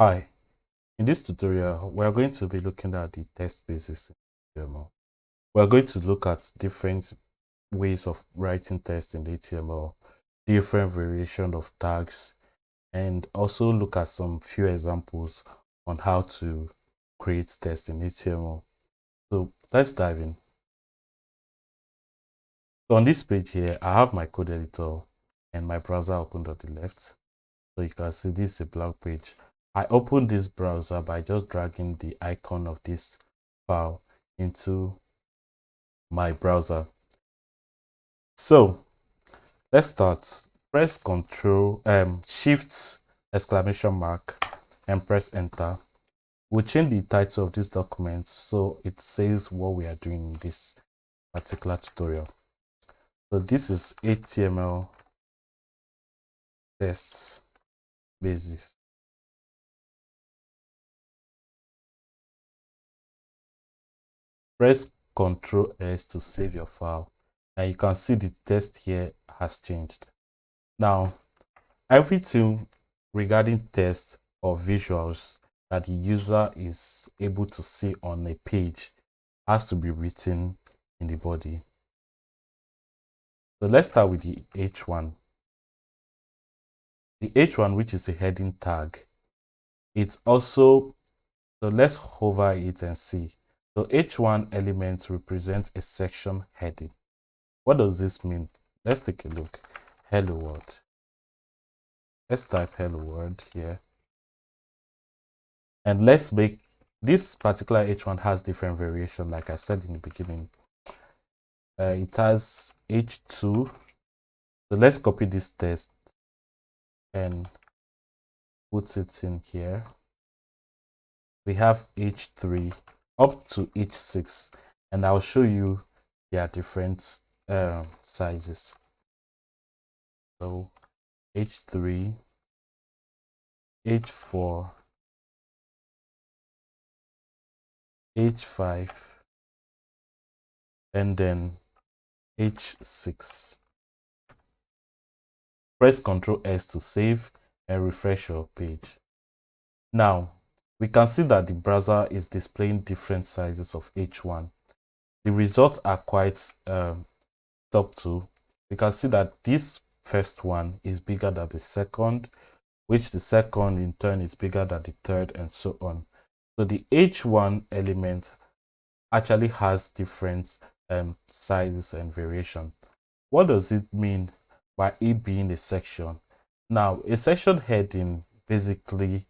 Hi, in this tutorial, we are going to be looking at the text basis in HTML. We are going to look at different ways of writing text in HTML, different variation of tags, and also look at some few examples on how to create text in HTML. So let's dive in. So on this page here, I have my code editor and my browser opened on the left. So you can see this is a blank page. I opened this browser by just dragging the icon of this file into my browser. So let's start. Press Control Shift exclamation mark and press enter. We'll change the title of this document so it says what we are doing in this particular tutorial. So this is HTML tests basis. Press Ctrl S to save your file, and you can see the text here has changed. Now, everything regarding text or visuals that the user is able to see on a page has to be written in the body. So let's start with the H1. The H1, which is a heading tag, it's also, so let's hover it and see. So H1 element represents a section heading. What does this mean? Let's take a look. Hello world. Let's type hello world here. And let's make this particular H1 has different variation, like I said in the beginning. It has H2. So let's copy this text and put it in here. We have H3 up to H6, and I'll show you their different sizes. So H3, H4, H5, and then H6. Press Ctrl S to save and refresh your page. Now, we can see that the browser is displaying different sizes of H1. The results are quite subtle. We can see that this first one is bigger than the second, which the second in turn is bigger than the third, and so on. So the H1 element actually has different sizes and variation. What does it mean by it being a section? Now, a section heading basically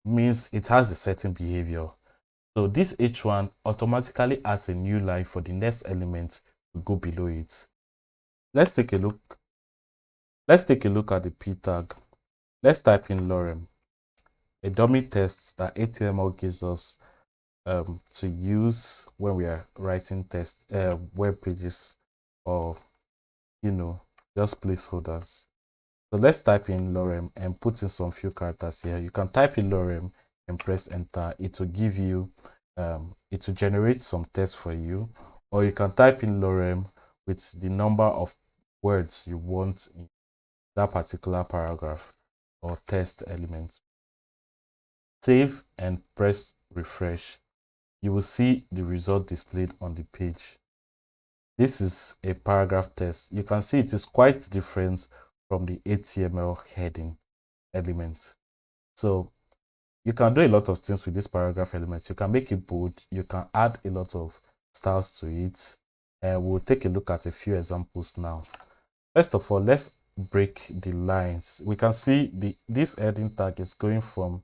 means it has a certain behavior. So this H1 automatically adds a new line for the next element to go below it. Let's take a look. Let's take a look at the P tag. Let's type in lorem, a dummy text that HTML gives us to use when we are writing text web pages, or just placeholders. So let's type in lorem and put in some few characters here. You can type in lorem and press enter. It will give you it will generate some text for you, or you can type in lorem with the number of words you want in that particular paragraph or text element. Save and press refresh. You will see the result displayed on the page. This is a paragraph text. You can see it is quite different from the HTML heading element. So you can do a lot of things with this paragraph element. You can make it bold. You can add a lot of styles to it. And we'll take a look at a few examples now. First of all, let's break the lines. We can see this heading tag is going from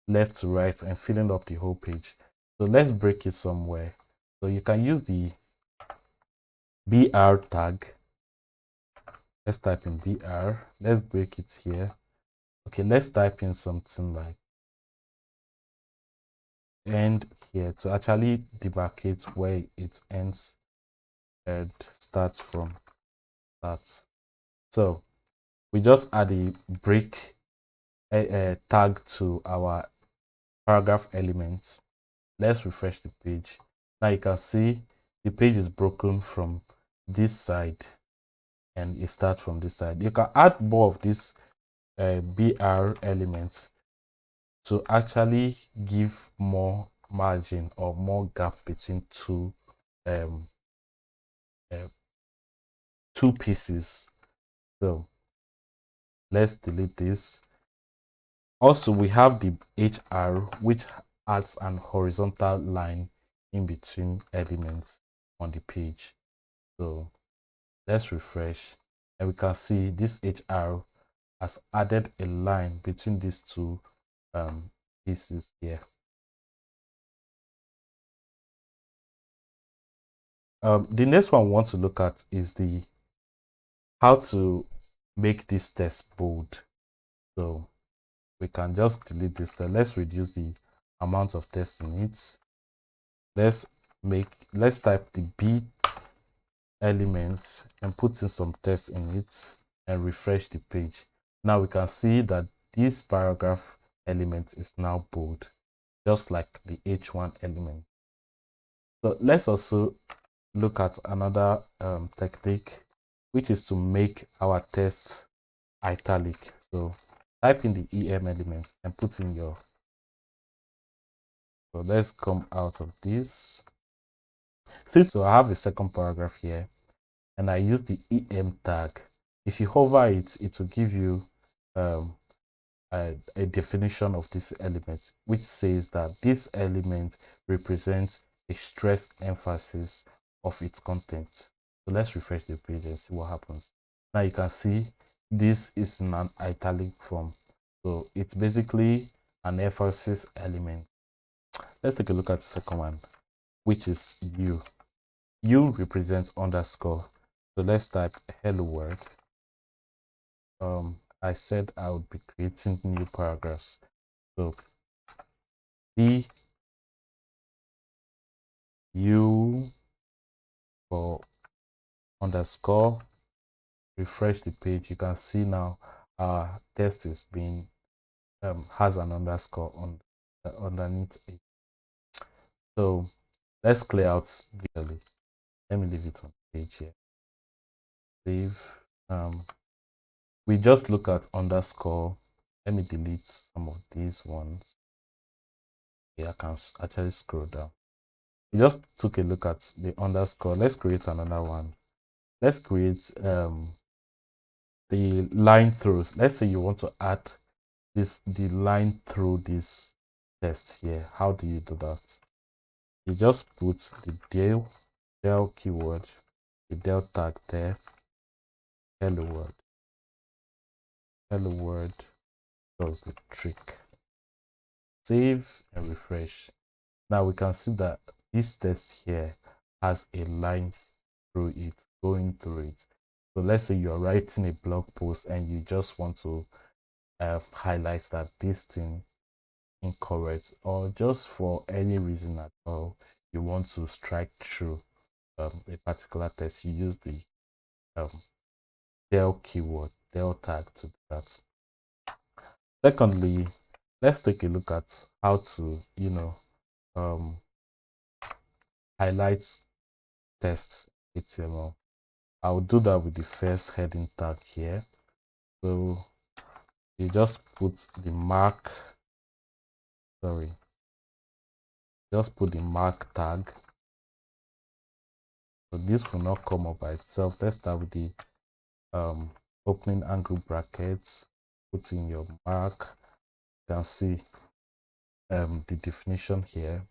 left to right and filling up the whole page. So let's break it somewhere. So you can use the BR tag. Let's type in BR. Let's break it here. Okay, let's type in something like end here to actually demarcate where it ends and starts from that. So we just add a break tag to our paragraph elements. Let's refresh the page. Now you can see the page is broken from this side and it starts from this side. You can add more of these BR elements to actually give more margin or more gap between um, uh, two pieces. So let's delete this. Also, we have the HR, which adds an horizontal line in between elements on the page. So let's refresh, and we can see this HR has added a line between these two pieces here. The next one we want to look at is the how to make this text bold. So we can just delete this. Let's reduce the amount of text in it. Let's type the B element and put in some text in it and refresh the page. Now we can see that this paragraph element is now bold, just like the H1 element. So let's also look at another technique, which is to make our text italic. So type in the EM element and put in your. So let's come out of this. So I have a second paragraph here, and I use the EM tag. If you hover it, it will give you um, a definition of this element, which says that this element represents a stressed emphasis of its content. So let's refresh the page and see what happens. Now you can see this is in an italic form. So it's basically an emphasis element. Let's take a look at the second one, which is U. U represents underscore. So let's type hello world. I said I would be creating new paragraphs. So B U for underscore. Refresh the page. You can see now our text is being has an underscore on underneath it. So let's clear out visually. Let me leave it on the page here. Save. We just look at underscore. Let me delete some of these ones. Yeah, I can actually scroll down. We just took a look at the underscore. Let's create another one. Let's create the line through. Let's say you want to add the line through this text here. How do you do that? You just put the del keyword, the del tag there, hello world does the trick. Save and refresh. Now we can see that this text here has a line through it, going through it. So let's say you're writing a blog post and you just want to highlight that this thing incorrect, or just for any reason at all you want to strike through a particular text, you use the del keyword, del tag to do that. Secondly, let's take a look at how to highlight text HTML. I'll do that with the first heading tag here. So you just put the mark, just put the mark tag. So this will not come up by itself. Let's start with the opening angle brackets, put in your mark. You can see the definition here.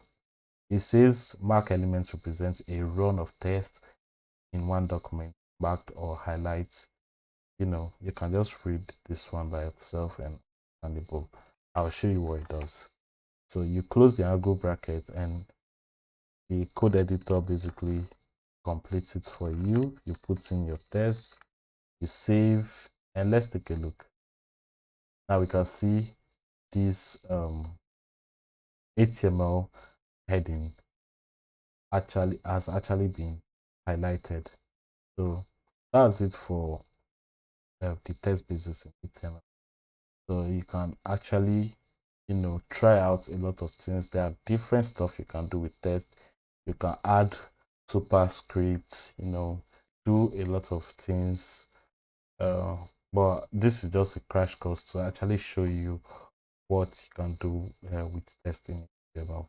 It says mark elements represent a run of text in one document, marked or highlights. You can just read this one by itself and the book. I'll show you what it does. So you close the angle bracket and the code editor basically completes it for you. You put in your text, you save, and let's take a look. Now we can see this HTML heading has actually been highlighted. So that's it for the text basis in HTML. So you can actually try out a lot of things. There are different stuff you can do with text. You can add superscripts, do a lot of things, but this is just a crash course to actually show you what you can do with testing HTML.